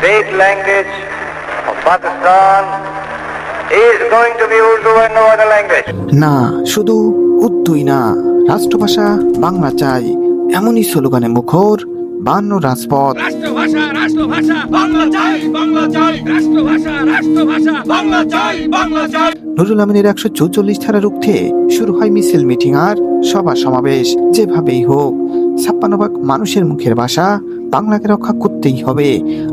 State language of Pakistan is going to be Urdu and no other language. না, শুধু উর্দুই না, রাষ্ট্রভাষা বাংলা চাই, এমনই স্লোগানে মুখর 52 রাজপথ। রাষ্ট্রভাষা রাষ্ট্রভাষা বাংলা চাই, বাংলা চাই, রাষ্ট্রভাষা রাষ্ট্রভাষা বাংলা চাই, বাংলা চাই। নুরুল আমিনের 144 ধারা রুখতে শুরু হয় মিছিল, মিটিং আর সভা সমাবেশ। যেভাবেই হোক 56 ভাগ মানুষের মুখের ভাষা বাংলাকে রক্ষা করতেই হবে।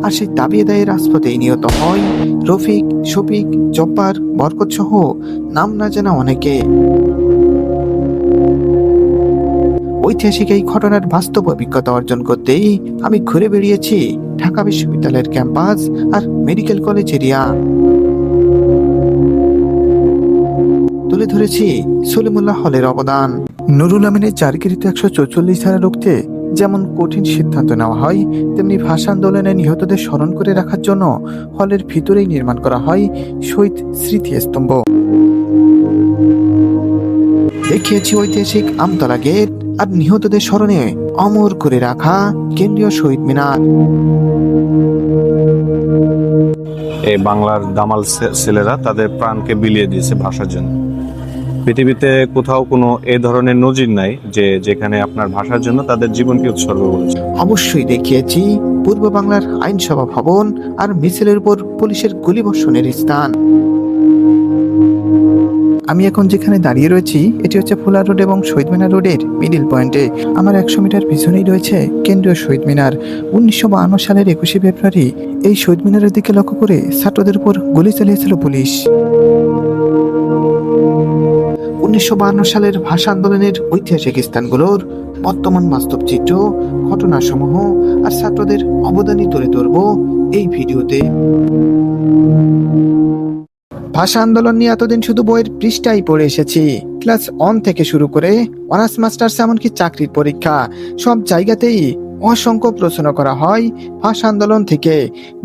আর সেই দাবি আদায়ে রাজপথেই নিহত হয় রফিক, শফিক, জব্বার, বরকত সহ নাম না জানা অনেকে। ঐতিহাসিক এই ঘটনার বাস্তব অভিজ্ঞতা অর্জন করতেই আমি ঘুরে বেরিয়েছি ঢাকা বিশ্ববিদ্যালয়ের ক্যাম্পাস আর মেডিকেল কলেজ এরিয়া। তুলে ধরেছি সলিমুল্লাহ হলের অবদান। নুরুল আমিনের জারিকৃত 144 ধারা রুখতে যেমন কঠিন সিদ্ধান্ত নেওয়া হয়, তেমনি ভাষা আন্দোলনে নিহতদের স্মরণ করে রাখার জন্য হলের ভিতরেই নির্মাণ করা হয় শহীদ স্মৃতিস্তম্ভ। দেখিয়েছি ঐতিহাসিক আমতলা গেট আর নিহতদের স্মরণে অমর করে রাখা কেন্দ্রীয় শহীদ মিনার। এই বাংলার দামাল ছেলেরা তাদের প্রাণকে বিলিয়ে দিয়েছে ভাষার জন্য। পৃথিবীতে কোথাও কোনো এ ধরনের নজির নাই যে যেখানে আপনার ভাষার জন্য তাদের জীবনকে উৎসর্গ করেছে। অবশ্যই দেখিয়েছি পূর্ব বাংলার আইনসভা ভবন আর মিছিলের উপর পুলিশের গুলিবর্ষণের স্থান। আমি এখন যেখানে দাঁড়িয়ে রয়েছি এটি হচ্ছে ফুলার রোড এবং শহীদ মিনার রোডের মিডিল পয়েন্টে। আমার 100 মিটার পিছনেই রয়েছে কেন্দ্রীয় শহীদ মিনার। 1952 সালের 21শে ফেব্রুয়ারি এই শহীদ মিনারের দিকে লক্ষ্য করে ছাত্রদের উপর গুলি চালিয়েছিল পুলিশ। 1952 সালের ভাষা আন্দোলনের ঐতিহাসিক স্থানগুলোর বর্তমান বাস্তব চিত্র, ঘটনাসমূহ আর ছাত্রদের অবদানই তুলে ধরব এই ভিডিওতে। ভাষা আন্দোলন নিয়ে এতদিন শুধু বইয়ের পৃষ্ঠাই পড়ে এসেছি। ক্লাস 1 থেকে শুরু করে অনার্স মাস্টার্স এমনকি চাকরির পরীক্ষা সব জায়গাতেই অসংখ্য প্রশ্ন করা হয় ভাষা আন্দোলন থেকে।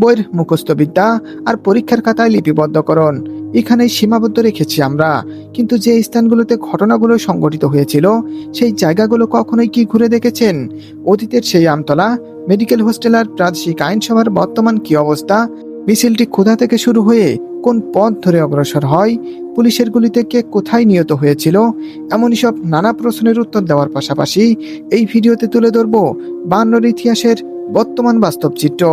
বইয়ের মুখস্থ বিদ্যা আর পরীক্ষার খাতায় লিপিবদ্ধকরণ এখানেই সীমাবদ্ধ রেখেছি আমরা। কিন্তু যে স্থানগুলোতে ঘটনাগুলো সংঘটিত হয়েছিল সেই জায়গাগুলো কখনোই কি ঘুরে দেখেছেন? অতীতের সেই আমতলা, মেডিকেল হোস্টেল আর প্রাদেশিক আইনসভার বর্তমান কি অবস্থা? মিছিলটি কোথা থেকে শুরু হয়ে কোন পথ ধরে অগ্রসর হয়? পুলিশের গুলিতে কে কোথায় নিহত হয়েছিল? এমনই সব নানা প্রশ্নের উত্তর দেওয়ার পাশাপাশি এই ভিডিওতে তুলে ধরব 52 ইতিহাসের বর্তমান বাস্তব চিত্র।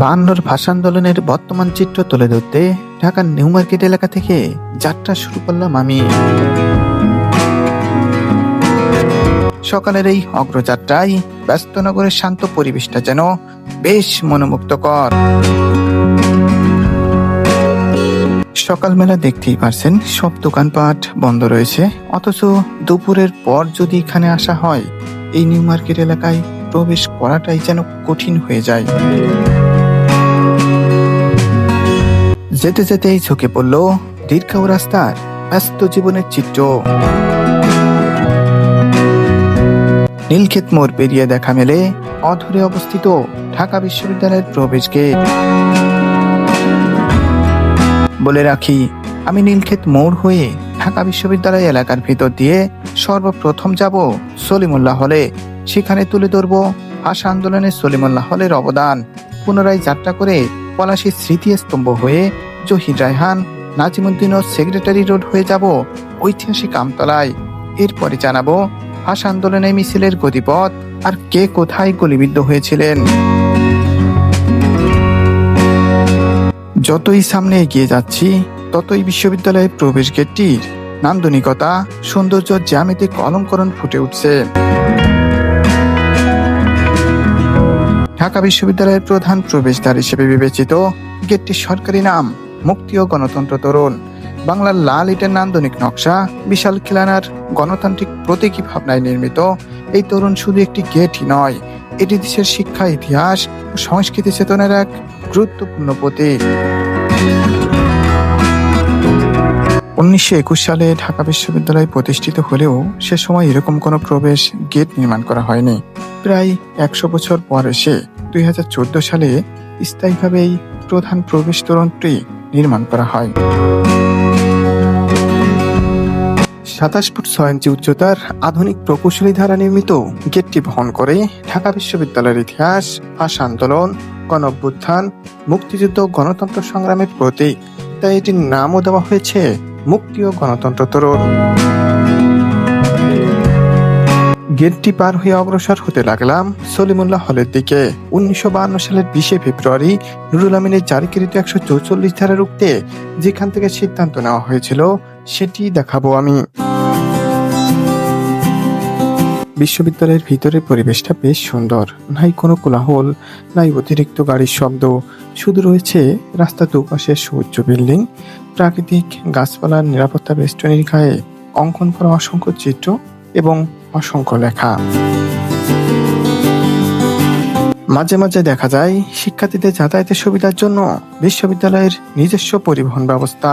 বায়ান্নর ভাষা আন্দোলনের বর্তমান চিত্র তুলে ধরতে ঢাকার নিউ মার্কেট এলাকা থেকে যাত্রা শুরু করলাম আমি। সকালের এই অগ্রযাত্রায় ব্যস্ত নগরের শান্ত পরিবেশটা যেন বেশ মনোমুগ্ধকর। সকালবেলা দেখতেই পারছেন সব দোকানপাট বন্ধ রয়েছে, অথচ দুপুরের পর যদি এখানে আসা হয় এই নিউ মার্কেট এলাকায় প্রবেশ করাটাই যেন কঠিন হয়ে যায়। যেতে যেতেই চোখে পড়ল দীর্ঘাও রাস্তার ব্যস্ত জীবনের চিত্র। নীলক্ষেত মোড় পেরিয়ে দেখা মেলে অদূরে অবস্থিত ঢাকা বিশ্ববিদ্যালয়ের প্রবেশ গেট। বলে রাখি, আমি নীলক্ষেত মোড় হয়ে ঢাকা বিশ্ববিদ্যালয় এলাকার ভিতর দিয়ে সর্বপ্রথম যাব সলিমুল্লাহ হলে। সেখানে তুলে ধরব ভাষা আন্দোলনে সলিমুল্লাহ হলের অবদান। পুনরায় যাত্রা করে পলাশী স্মৃতিস্তম্ভ হয়ে জহির রায়হান, নাজিমুদ্দিন ও সেক্রেটারি রোড হয়ে যাব ঐতিহাসিক আমতলায়। এরপরে জানাবো ভাষা আন্দোলনে মিছিলের গতিপথ আর কে কোথায় গুলিবিদ্ধ হয়েছিলেন। যতই সামনে এগিয়ে যাচ্ছি ততই বিশ্ববিদ্যালয়ের প্রবেশ গেটটির নান্দনিকতা, সৌন্দর্য, জ্যামিতিক অলঙ্করণ ফুটে উঠছে। ঢাকা বিশ্ববিদ্যালয়ের প্রধান প্রবেশদ্বার হিসেবে বিবেচিত গেটটির সরকারি নাম মুক্তি ও গণতন্ত্র তোরণ। বাংলার লাল ইটের নান্দনিক নকশা, বিশাল খিলানার গণতান্ত্রিক প্রতীকী ভাবনায় নির্মিত এই তোরণ শুধু একটি গেটই নয়, এটি দেশের শিক্ষা, ইতিহাস ও সংস্কৃতি চেতনার এক গুরুত্বপূর্ণ প্রতীক। 1921 সালে ঢাকা বিশ্ববিদ্যালয় প্রতিষ্ঠিত হলেও সে সময় এরকম কোনো প্রবেশ গেট নির্মাণ করা হয়নি। প্রায় 100 বছর পর এসে 2014 সালে স্থায়ীভাবে এই প্রধান প্রবেশ তোরণটি নির্মাণ করা হয়। 27 ফুট 6 ইঞ্চি উচ্চতার আধুনিক প্রকৌশলী দ্বারা নির্মিত গেটটি বহন করে ঢাকা বিশ্ববিদ্যালয়ের ইতিহাস, ভাষা আন্দোলন, গণঅভ্যুত্থান, মুক্তিযুদ্ধ ও গণতন্ত্র সংগ্রামের প্রতীক। তাই এটির নামও দেওয়া হয়েছে মুক্তি ও গণতন্ত্র তোরণ। গেটটি পার হয়ে অগ্রসর হতে লাগলাম সলিমুল্লাহ হলের দিকে। 1952 সালের 20 ফেব্রুয়ারি নুরুল আমিনের জারিকৃত 144 ধারা রুখতে যেখান থেকে সিদ্ধান্ত নেওয়া হয়েছিল সেটি দেখাবো আমি। বিশ্ববিদ্যালয়ের ভিতরের পরিবেশটা বেশ সুন্দর, নাই কোনো কোলাহল, নাই অতিরিক্ত গাড়ির শব্দ, শুধু রয়েছে রাস্তার দুপাশে সুউচ্চ বিল্ডিং, প্রাকৃতিক গাছপালার নিরাপত্তা বেষ্টনীর গায়ে অঙ্কন করা অসংখ্য চিত্র এবং অসংখ্য লেখা। মাঝে মাঝে দেখা যায় শিক্ষার্থীদের যাতায়াতের সুবিধার জন্য বিশ্ববিদ্যালয়ের নিজস্ব পরিবহন ব্যবস্থা।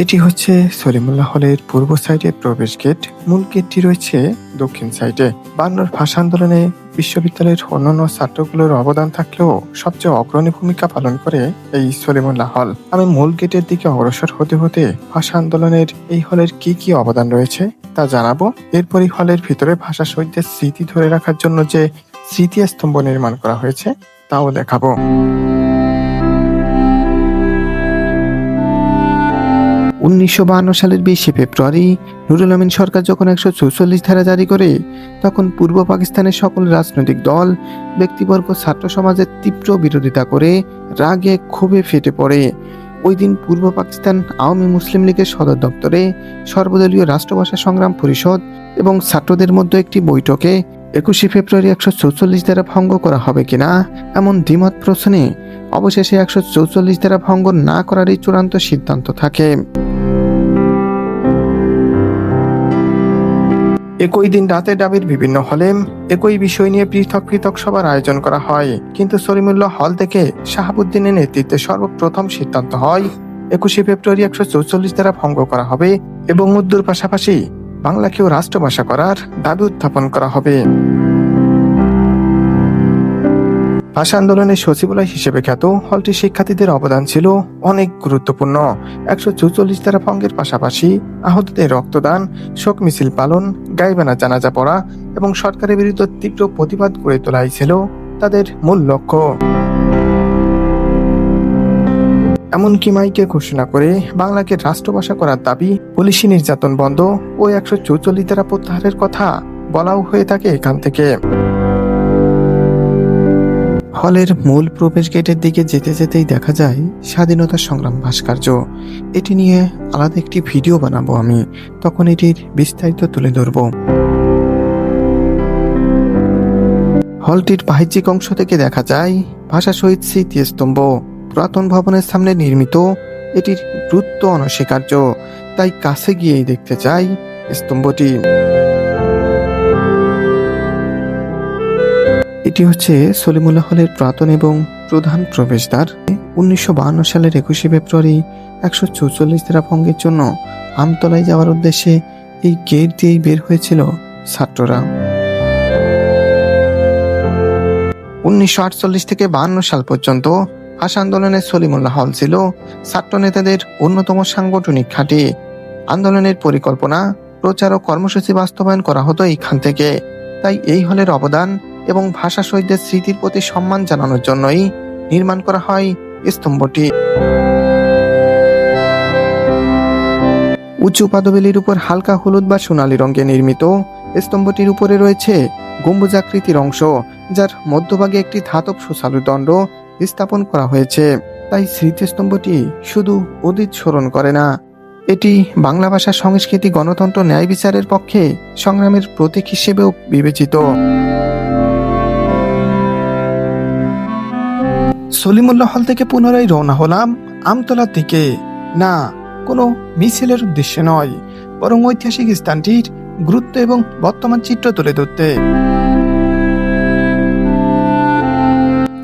এটি হচ্ছে সলিমুল্লাহ হলের পূর্ব সাইডে প্রবেশ গেট। মূল গেটটি রয়েছে দক্ষিণ সাইডে। বায়ান্নর ভাষা আন্দোলনে বিশ্ববিদ্যালয়ের অন্যান্য ছাত্রগুলোর অবদান থাকলেও সবচেয়ে অগ্রণী ভূমিকা পালন করে এই সলিমুল্লাহ হল। আমি মূল গেটের দিকে অগ্রসর হতে হতে ভাষা আন্দোলনের এই হলের কি কি অবদান রয়েছে তা জানাবো। এরপরই হলের ভিতরে ভাষা শহীদদের স্মৃতি ধরে রাখার জন্য যে স্মৃতিস্তম্ভ নির্মাণ করা হয়েছে তাও দেখাবো। 1952 সালের 20 ফেব্রুয়ারি নুরুল আমিন সরকার যখন 144 ধারা জারি করে, তখন পূর্ব পাকিস্তানের সকল রাজনৈতিক দল, ব্যক্তিবর্গ, ছাত্র সমাজের তীব্র বিরোধিতা করে রাগে ক্ষোভে ফেটে পড়ে। ওই দিন পূর্ব পাকিস্তান আওয়ামী মুসলিম লীগের সদর দপ্তরে সর্বদলীয় রাষ্ট্রভাষা সংগ্রাম পরিষদ এবং ছাত্রদের মধ্যে একটি বৈঠকে 21 ফেব্রুয়ারি 144 ধারা ভঙ্গ করা হবে কিনা এমন দ্বিমত প্রশ্নে অবশেষে 144 ধারা ভঙ্গ না করারই চূড়ান্ত সিদ্ধান্ত থাকে। একই দিন রাতে ঢাবির বিভিন্ন হলে একই বিষয় নিয়ে পৃথক পৃথক সভার আয়োজন করা হয়, কিন্তু সলিমুল্লাহ হল থেকে শাহাবুদ্দিনের নেতৃত্বে সর্বপ্রথম সিদ্ধান্ত হয় 21 ফেব্রুয়ারি 144 ধারা ভঙ্গ করা হবে এবং উর্দুর পাশাপাশি বাংলাকেও রাষ্ট্রভাষা করার দাবি উত্থাপন করা হবে। ভাষা আন্দোলনের সচিবালয় হিসেবে খ্যাত হলটির শিক্ষার্থীদের অবদান ছিল অনেক গুরুত্বপূর্ণ। 144 ধারা ভঙ্গের পাশাপাশি আহতদের রক্তদান, শোক মিছিল পালন, গাইবানা জানাজা পড়া এবং সরকারের বিরুদ্ধে তীব্র প্রতিবাদ গড়ে তোলাই ছিল তাদের মূল লক্ষ্য। এমনকি মাইকে ঘোষণা করে বাংলাকে রাষ্ট্রভাষা করার দাবি, পুলিশি নির্যাতন বন্ধ ও 144 ধারা প্রত্যাহারের কথা বলাও হয়ে থাকে এখান থেকে। হলের মূল প্রবেশ গেটের দিকে যেতে যেতেই দেখা যায় স্বাধীনতা সংগ্রাম ভাস্কর্য। এটি নিয়ে আলাদা একটি ভিডিও বানাবো আমি, তখন এটির বিস্তারিত তুলে ধরব। হলটির বাহ্যিক অংশ থেকে দেখা যায় ভাষা শহীদ স্মৃতিস্তম্ভ। পুরাতন ভবনের সামনে নির্মিত, এটির গুরুত্ব অনস্বীকার্য, তাই কাছে গিয়েই দেখতে চাই স্তম্ভটি। এটি হচ্ছে সলিমুল্লাহ হলের পুরাতন এবং প্রধান প্রবেশদ্বার। 1952 সালের 21 ফেব্রুয়ারি 144 ধারা ভঙ্গের জন্য আমতলায় যাওয়ার উদ্দেশ্যে এই গেট দিয়েই বের হয়েছিল ছাত্ররা। 1948 থেকে 52 সাল পর্যন্ত ভাষা আন্দোলনের সলিমুল্লাহ হল ছিল ছাত্র নেতাদের অন্যতম সাংগঠনিক ঘাঁটি। আন্দোলনের পরিকল্পনা, প্রচার ও কর্মসূচি বাস্তবায়ন করা হতো এইখান থেকে। তাই এই হলের অবদান এবং ভাষা শহীদদের স্মৃতির প্রতি সম্মান জানানোর জন্যই নির্মাণ করা হয় স্তম্ভটি। উঁচু পাদবেলির উপর হালকা হলুদ বা সোনালী রঙে নির্মিত স্তম্ভটির উপরে রয়েছে গম্বুজাকৃতির অংশ, যার মধ্যভাগে একটি ধাতব সুচালু দণ্ড স্থাপন করা হয়েছে। তাই স্মৃতিস্তম্ভটি শুধু অতীত স্মরণ করে না, এটি বাংলা ভাষা, সংস্কৃতি, গণতন্ত্র, ন্যায় বিচারের পক্ষে সংগ্রামের প্রতীক হিসেবেও বিবেচিত। সলিমুল্লাহ হল থেকে পুনরায় রওনা হলাম আমতলার দিকে। না, কোনো মিছিলের উদ্দেশ্যে নয়, বরং ঐতিহাসিক স্থানটির গুরুত্ব এবং বর্তমান চিত্র তুলে ধরতে।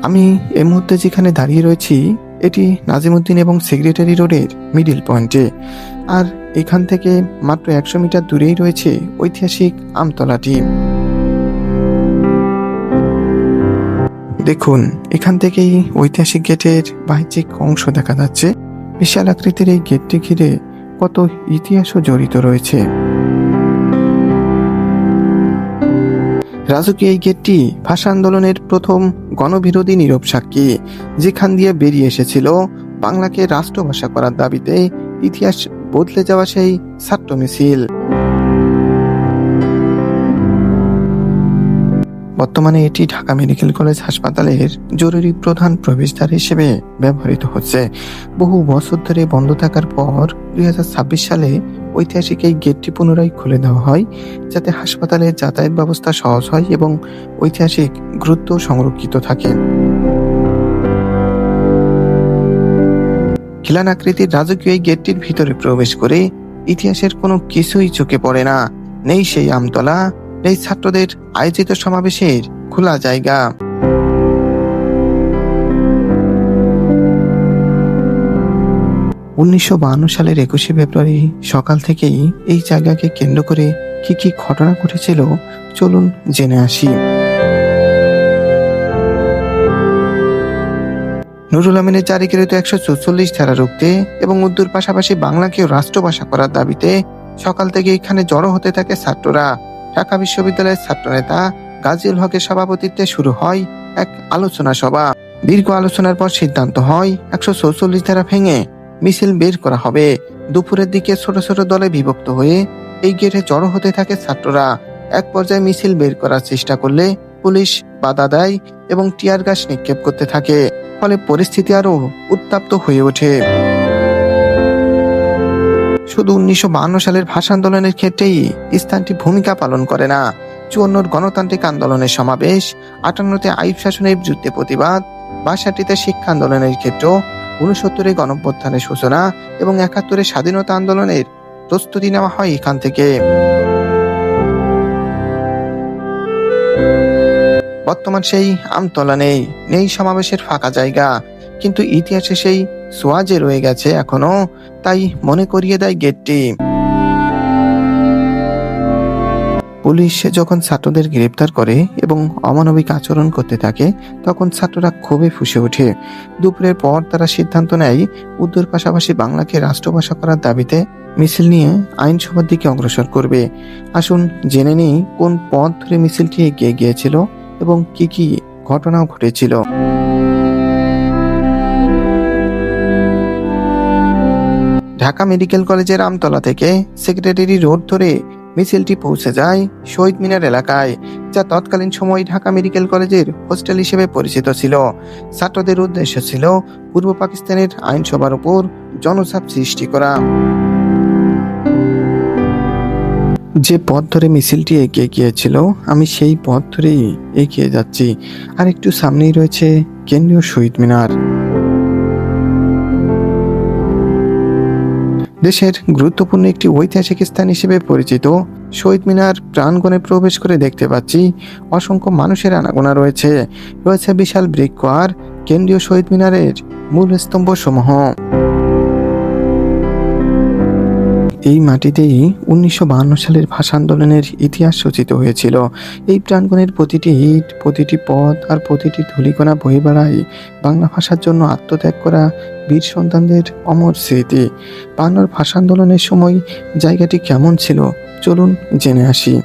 আমি এই মুহূর্তে যেখানে দাঁড়িয়ে রয়েছি এটি নাজিমুদ্দিন এবং সেক্রেটারি রোডের মিডিল পয়েন্টে। আর এখান থেকে মাত্র 100 মিটার দূরেই রয়েছে ঐতিহাসিক আমতলাটি। দেখুন, এখান থেকেই ঐতিহাসিক গেটের বাহ্যিক অংশ দেখা যাচ্ছে। বিশাল আকৃতির এই গেটটি ঘিরে কত ইতিহাসও জড়িত রয়েছে। রাজকীয় এই গেটটি ভাষা আন্দোলনের প্রথম গণবিরোধী নীরব সাক্ষী, যেখান দিয়ে বেরিয়ে এসেছিল বাংলাকে রাষ্ট্রভাষা করার দাবিতে ইতিহাস বদলে যাওয়া সেই ছাত্র মিছিল। বর্তমানে এটি ঢাকা মেডিকেল কলেজ হাসপাতালের জরুরি প্রধান প্রবেশদ্বার হিসেবে ব্যবহৃত হচ্ছে। বহু বছর ধরে বন্ধ থাকার পর 2026 সালে ঐতিহাসিক এই গেটটি পুনরায় খুলে দেওয়া হয়, যাতে হাসপাতালের যাতায়াত ব্যবস্থা সহজ হয় এবং ঐতিহাসিক গুরুত্ব সংরক্ষিত থাকে। খিলান আকৃতির রাজকীয় এই গেটটির ভিতরে প্রবেশ করে ইতিহাসের কোনো কিছুই চোখে পড়ে না। নেই সেই আমতলা, নেই ছাত্রদের আয়োজিত সমাবেশের খোলা জায়গা। 1952 সালের 21শে ফেব্রুয়ারি সকাল থেকেই এই জায়গাকে কেন্দ্র করে কি কি ঘটনা ঘটেছিল চলুন জেনে আসি। নুরুল আমিনের জারিকৃত 144 ধারা রুখতে এবং উর্দুর পাশাপাশি বাংলাকেও রাষ্ট্রভাষা করার দাবিতে সকাল থেকে এখানে জড়ো হতে থাকে ছাত্ররা। ঢাকা বিশ্ববিদ্যালয়ের ছাত্রনেতা গাজীউল হকের সভাপতিত্বে শুরু হয় এক আলোচনা সভা। দীর্ঘ আলোচনার পর সিদ্ধান্ত হয় 144 ধারা ভেঙে মিছিল বের করা হবে। দুপুরের দিকে ছোট ছোট দলে বিভক্ত হয়ে এই গেটে জড়ো হতে থাকে ছাত্ররা। এক পর্যায়ে মিছিল বের করার চেষ্টা করলে পুলিশ বাধা দেয় এবং টিয়ার গ্যাস নিক্ষেপ করতে থাকে। ফলে পরিস্থিতি আরো উত্তপ্ত হয়ে ওঠে। শুধু 1952 সালের ভাষা আন্দোলনের ক্ষেত্রেই স্থানটি ভূমিকা পালন করে না। 54 গণতান্ত্রিক আন্দোলনের সমাবেশ, 58-তে আইয়ুব শাসনের বিরুদ্ধে প্রতিবাদ, 62-তে শিক্ষা আন্দোলনের ক্ষেত্র, 69-এ গণঅভ্যুত্থানের সূচনা এবং 71-এ স্বাধীনতা আন্দোলনের প্রস্তুতি নেওয়া হয় এখান থেকে। বর্তমান সেই আমতলা নেই, নেই সমাবেশের ফাঁকা জায়গা, কিন্তু ইতিহাসে সেই সোয়াজে রয়ে গেছে এখনো, তাই মনে করিয়ে দেয় গেটটি। পুলিশ যখন ছাত্রদের গ্রেপ্তার করে এবং অমানবিক আচরণ করতে থাকে, তখন ছাত্ররা ক্ষোভে ফুঁসে ওঠে। দুপুরের পর তারা সিদ্ধান্ত নেয় উর্দুর পাশাপাশি বাংলাকে রাষ্ট্রভাষা করার দাবিতে মিছিল নিয়ে আইনসভার দিকে অগ্রসর করবে। আসুন জেনে নিই কোন পথ ধরে মিছিলটি এগিয়ে গিয়েছিল এবং কি কি ঘটনাও ঘটেছিল। ঢাকা মেডিকেল কলেজের আমতলা থেকে সেক্রেটারি রোড ধরে মিছিলটি পৌঁছে যায় শহীদ মিনার এলাকায়, যা তৎকালীন সময় ঢাকা মেডিকেল কলেজের হোস্টেল হিসেবে পরিচিত ছিল। ছাত্রদের উদ্দেশ্য ছিল পূর্ব পাকিস্তানের আইনসভার উপর জনচাপ সৃষ্টি করা। যে পথ ধরে মিছিলটি এগিয়ে গিয়েছিল, আমি সেই পথ ধরেই এগিয়ে যাচ্ছি। আর একটু সামনেই রয়েছে কেন্দ্রীয় শহীদ মিনার। দেশের গুরুত্বপূর্ণ একটি ঐতিহাসিক স্থান হিসেবে পরিচিত শহীদ মিনার প্রাঙ্গণে প্রবেশ করে দেখতে পাচ্ছি অসংখ্য মানুষের আনাগোনা রয়েছে। রয়েছে বিশাল বৃক্ষ আর কেন্দ্রীয় শহীদ মিনারের মূল স্তম্ভ সমূহ। এই মাটিতেই 1952 সালের ভাষা আন্দোলনের ইতিহাস রচিত হয়েছিল। এই প্রাঙ্গণের প্রতিটি ইট, প্রতিটি পথ আর প্রতিটি ধূলিকণা বয়ে বেড়ায় বাংলা ভাষার জন্য আত্মত্যাগ করা বীর সন্তানদের অমর স্মৃতি। বাংলার ভাষা আন্দোলনের সময় জায়গাটি কেমন ছিল চলুন জেনে আসি।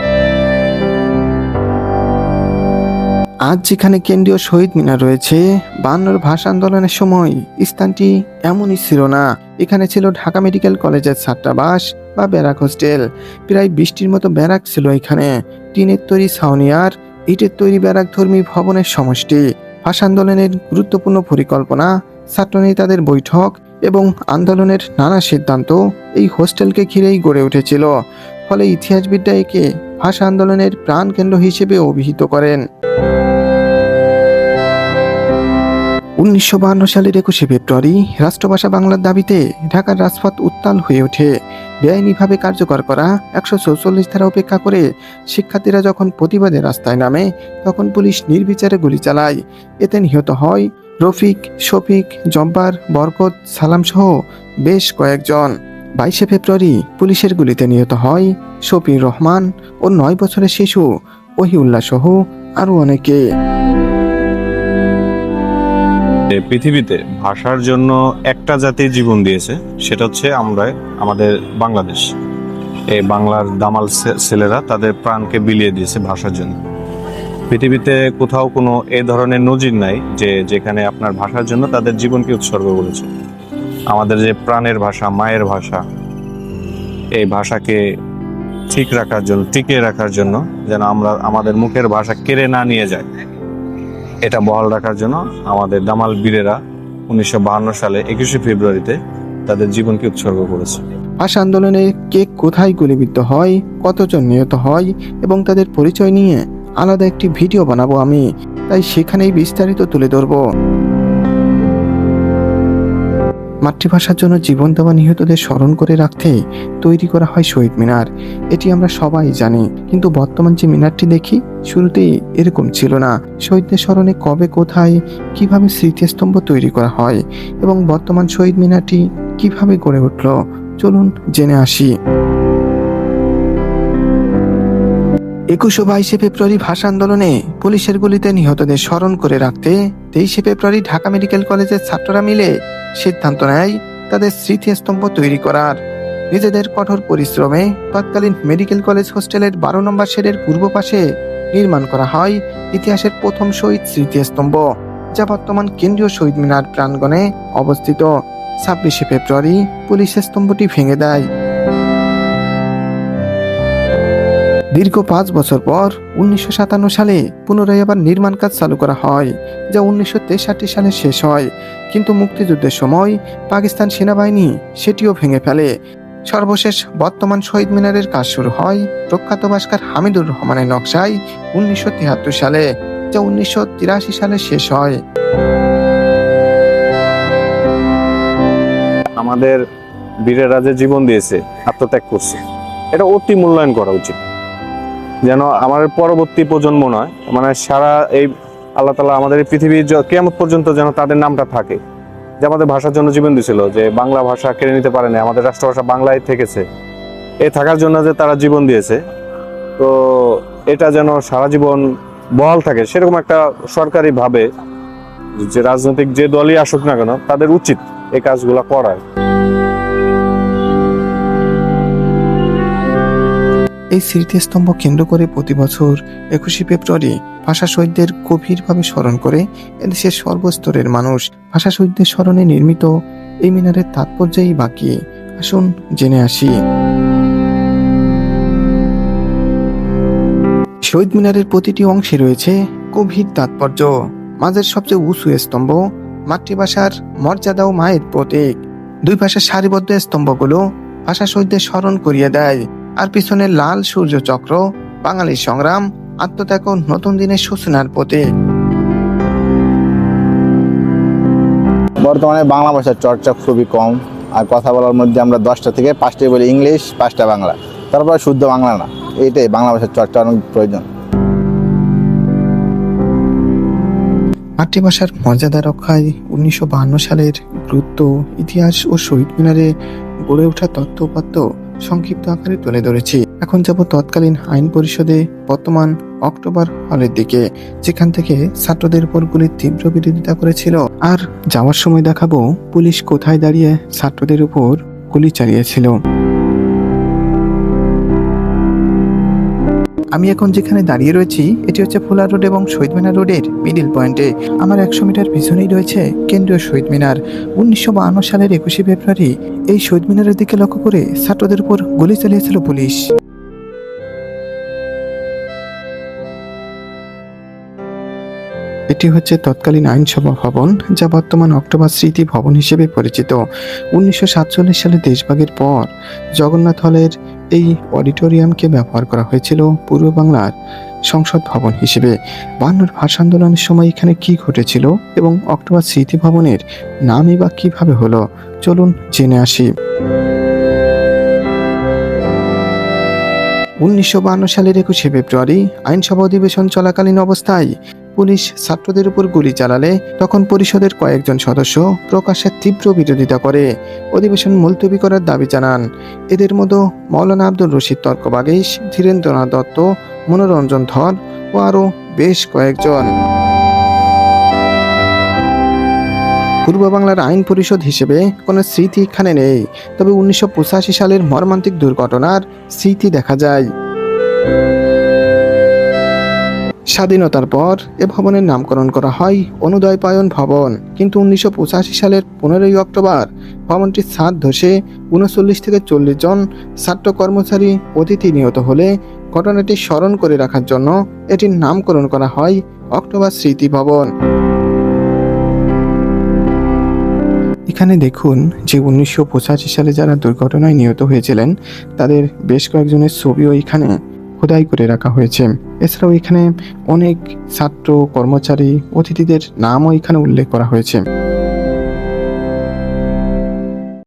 আজ যেখানে কেন্দ্রীয় শহীদ মিনার রয়েছে, 52 ভাষা আন্দোলনের সময় স্থানটি এমনই ছিল না। এখানে ছিল ঢাকা মেডিকেল কলেজের ছাত্রাবাস বা ব্যারাক হোস্টেল। প্রায় 20টির মতো ব্যারাক ছিল এখানে। টিনের তৈরি ছাউনি আর ইটের তৈরি ব্যারাক ধর্মী ভবনের সমষ্টি। ভাষা আন্দোলনের গুরুত্বপূর্ণ পরিকল্পনা, ছাত্রনেতাদের বৈঠক এবং আন্দোলনের নানা সিদ্ধান্ত এই হোস্টেলকে ঘিরেই গড়ে উঠেছিল। ফলে ইতিহাসবিদরা একে ভাষা আন্দোলনের প্রাণকেন্দ্র হিসেবে অভিহিত করেন। 1952 সালের 21শে ফেব্রুয়ারি রাষ্ট্রভাষা বাংলার দাবিতে ঢাকার রাজপথ উত্তাল হয়ে ওঠে। বেআইনিভাবে কার্যকর করা 144 ধারা উপেক্ষা করে শিক্ষার্থীরা যখন প্রতিবাদে রাস্তায় নামে, তখন পুলিশ নির্বিচারে গুলি চালায়। এতে নিহত হয় রফিক, শফিক, জব্বার, বরকত, সালাম সহ বেশ কয়েকজন। 22শে ফেব্রুয়ারি পুলিশের গুলিতে নিহত হয় শফির রহমান ও 9 বছরের শিশু ওহিউল্লাহ সহ আরো অনেকে। পৃথিবীতে ভাষার জন্য একটা জাতি জীবন দিয়েছে, সেটা হচ্ছে আমাদের বাংলাদেশ। এই বাংলার দামাল ছেলেরা তাদের প্রাণকে বিলিয়ে দিয়েছে ভাষার জন্য। পৃথিবীতে কোথাও কোনো এ ধরনের নজির নাই যে যেখানে আপনার ভাষার জন্য তাদের জীবনকে উৎসর্গ করেছে। আমাদের যে প্রাণের ভাষা, মায়ের ভাষা, এই ভাষাকে টিকিয়ে রাখার জন্য যেন আমাদের মুখের ভাষা কেড়ে না নিয়ে যায়, এটা বহাল রাখার জন্য আমাদের দামাল বীরেরা 1952 সালে 21শে ফেব্রুয়ারিতে তাদের জীবনকে উৎসর্গ করেছে। ভাষা আন্দোলনে কে কোথায় গুলিবিদ্ধ হয়, কতজন নিহত হয় এবং তাদের পরিচয় নিয়ে আলাদা একটি ভিডিও বানাবো আমি, তাই সেখানেই বিস্তারিত তুলে ধরব। মাতৃভাষার জন্য জীবন দেওয়া নিহতদের স্মরণ করে রাখতে তৈরি করা হয় শহীদ মিনার। এটি আমরা সবাই জানি, কিন্তু বর্তমান যে মিনারটি দেখি শুরুতেই এরকম ছিল না। শহীদদের স্মরণে কবে, কোথায়, কিভাবে স্মৃতিস্তম্ভ তৈরি করা হয় এবং বর্তমান শহীদ মিনারটি কিভাবে গড়ে উঠল, চলুন জেনে আসি। 21 ও 22শে ফেব্রুয়ারি ভাষা আন্দোলনে পুলিশের গুলিতে নিহতদের স্মরণ করে রাখতে 23শে ফেব্রুয়ারি ঢাকা মেডিকেল কলেজের ছাত্ররা মিলে সিদ্ধান্ত নেয় তাদের স্মৃতিস্তম্ভ তৈরি করার। নিজেদের কঠোর পরিশ্রমে তৎকালীন মেডিকেল কলেজ হোস্টেলের 12 নম্বর শেডের পূর্ব পাশে নির্মাণ করা হয় ইতিহাসের প্রথম শহীদ স্মৃতিস্তম্ভ, যা বর্তমান কেন্দ্রীয় শহীদ মিনার প্রাঙ্গণে অবস্থিত। 26শে ফেব্রুয়ারি পুলিশ স্তম্ভটি ভেঙে দেয়। দীর্ঘ 5 বছর পর 1957 সালে পুনরায় আবার নির্মাণ কাজ চালু করা হয়, যা 1963 সালে শেষ হয়। কিন্তু মুক্তিযুদ্ধের সময় পাকিস্তান সেনাবাহিনী সেটিও ভেঙে ফেলে। সর্বশেষ বর্তমান শহীদ মিনারের কাজ শুরু হয় প্রখ্যাত ভাস্কর হামিদুর রহমানের নকশায় 1973 সালে, যা 1983 সালে শেষ হয়। আমাদের বীরেরা যে জীবন দিয়েছে, আত্মত্যাগ করছে, এটা অতি মূল্যায়ন করা উচিত, যেন আমাদের পরবর্তী প্রজন্ম নয়, মানে সারা এই আল্লাহ তাআলা আমাদের এই পৃথিবীর কিয়ামত পর্যন্ত যেন তাদের নামটা থাকে, যে আমাদের ভাষার জন্য জীবন দিয়েছিল, যে বাংলা ভাষা কেড়ে নিতে পারে না, আমাদের রাষ্ট্রভাষা বাংলায় থেকেছে, এই থাকার জন্য যে তারা জীবন দিয়েছে, তো এটা যেন সারা জীবন বহাল থাকে, সেরকম একটা সরকারি ভাবে যে রাজনৈতিক যে দলই আসুক না কেন তাদের উচিত এই কাজগুলা করার। এই স্মৃতিস্তম্ভ কেন্দ্র করে প্রতি বছর 21শে ফেব্রুয়ারি ভাষা শহীদদের গভীরভাবে স্মরণ করে এদেশের সর্বস্তরের মানুষ। ভাষা শহীদদের স্মরণে নির্মিত এই মিনারের তাৎপর্যই বাকি, আসুন জেনে আসি। শহীদ মিনারের প্রতিটি অংশে রয়েছে গভীর তাৎপর্য। মাঝের সবচেয়ে উঁচু স্তম্ভ মাতৃভাষার মর্যাদা ও মায়ের প্রতীক। দুই পাশের সারিবদ্ধ স্তম্ভগুলো ভাষা শহীদদের স্মরণ করিয়ে দেয়, আর পিছনের লাল সূর্য চক্র বাঙালির সংগ্রাম, আত্মত্যাগ ও নতুন দিনের সূচনার প্রতীক। বর্তমানে বাংলা ভাষার চর্চা খুবই কম, আর কথা বলার মধ্যে আমরা 10টা থেকে 5টাই বলি ইংলিশ, 5টা বাংলা, তারপরে শুদ্ধ বাংলা না। এইটাই বাংলা ভাষার চর্চা অনেক প্রয়োজন। মাতৃভাষার মর্যাদা রক্ষায় 1952 সালের গুরুত্ব, ইতিহাস ও শহীদ মিনারে গড়ে ওঠা তথ্য উপাত্ত সংক্ষিপ্ত আকারে তুলে ধরেছি। এখন যাব তৎকালীন আইন পরিষদে, বর্তমান অক্টোবর হলের দিকে, যেখান থেকে ছাত্রদের উপর গুলির তীব্র বিরোধিতা করেছিল। আর যাওয়ার সময় দেখাবো পুলিশ কোথায় দাঁড়িয়ে ছাত্রদের উপর গুলি চালিয়েছিল। আমি এখন যেখানে দাঁড়িয়ে রয়েছি এটি হচ্ছে ফুলা রোড এবং শহীদ মিনার রোডের মিডিল পয়েন্টে। আমার 100 মিটার পিছনেই রয়েছে কেন্দ্রীয় শহীদ মিনার। 1952 সালের 21শে ফেব্রুয়ারি এই শহীদ মিনারের দিকে লক্ষ্য করে ছাত্রদের উপর গুলি চালিয়েছিল পুলিশ। এটি হচ্ছে তৎকালীন আইনসভা ভবন, যা বর্তমান অক্টোবর স্মৃতি ভবন হিসেবে পরিচিত। 1947 সালে দেশভাগের পর জগন্নাথ হলের এই অডিটোরিয়ামকে ব্যবহার করা হয়েছিল পূর্ব বাংলার সংসদ ভবন হিসেবে। 52 ভাষা আন্দোলনের সময় এখানে কি ঘটেছিল এবং অক্টোবর স্মৃতি ভবনের নামই বা কিভাবে হলো, চলুন জেনে আসি। 1952 সালের 21শে ফেব্রুয়ারি আইনসভা অধিবেশন চলাকালীন অবস্থায় পুলিশ ছাত্রদের উপর গুলি চালালে তখন পরিষদের কয়েকজন সদস্য প্রকাশ্যে তীব্র বিরোধিতা করে অধিবেশন মুলতবি করার দাবি জানান। এদের মধ্যে মৌলানা আব্দুর রশিদ তর্কবাগীশ, ধীরেন্দ্রনাথ দত্ত, মনোরঞ্জন ধর ও আরও বেশ কয়েকজন। পূর্ব বাংলার আইন পরিষদ হিসেবে কোনো স্মৃতি এখানে নেই, তবে 1985 সালের মর্মান্তিক দুর্ঘটনার স্মৃতি দেখা যায়। স্বাধীনতার পর এ ভবনের নামকরণ করা হয় অনুদয়পায়ন ভবন, কিন্তু 1985 সালের 15ই অক্টোবর ভবনটির ছাদ ধসে 39 থেকে 40 জন ছাত্র কর্মচারী অতিথি নিহত হলে ঘটনাটি স্মরণ করে রাখার জন্য এটির নামকরণ করা হয় অক্টোবর স্মৃতি ভবন। এখানে দেখুন যে 1985 সালে যারা দুর্ঘটনায় নিহত হয়েছিলেন তাদের বেশ কয়েকজনের ছবিও এখানে খোদাই করে রাখা হয়েছে। এছাড়াও এখানে অনেক ছাত্র কর্মচারী অতিথিদের নামও এখানে উল্লেখ করা হয়েছে।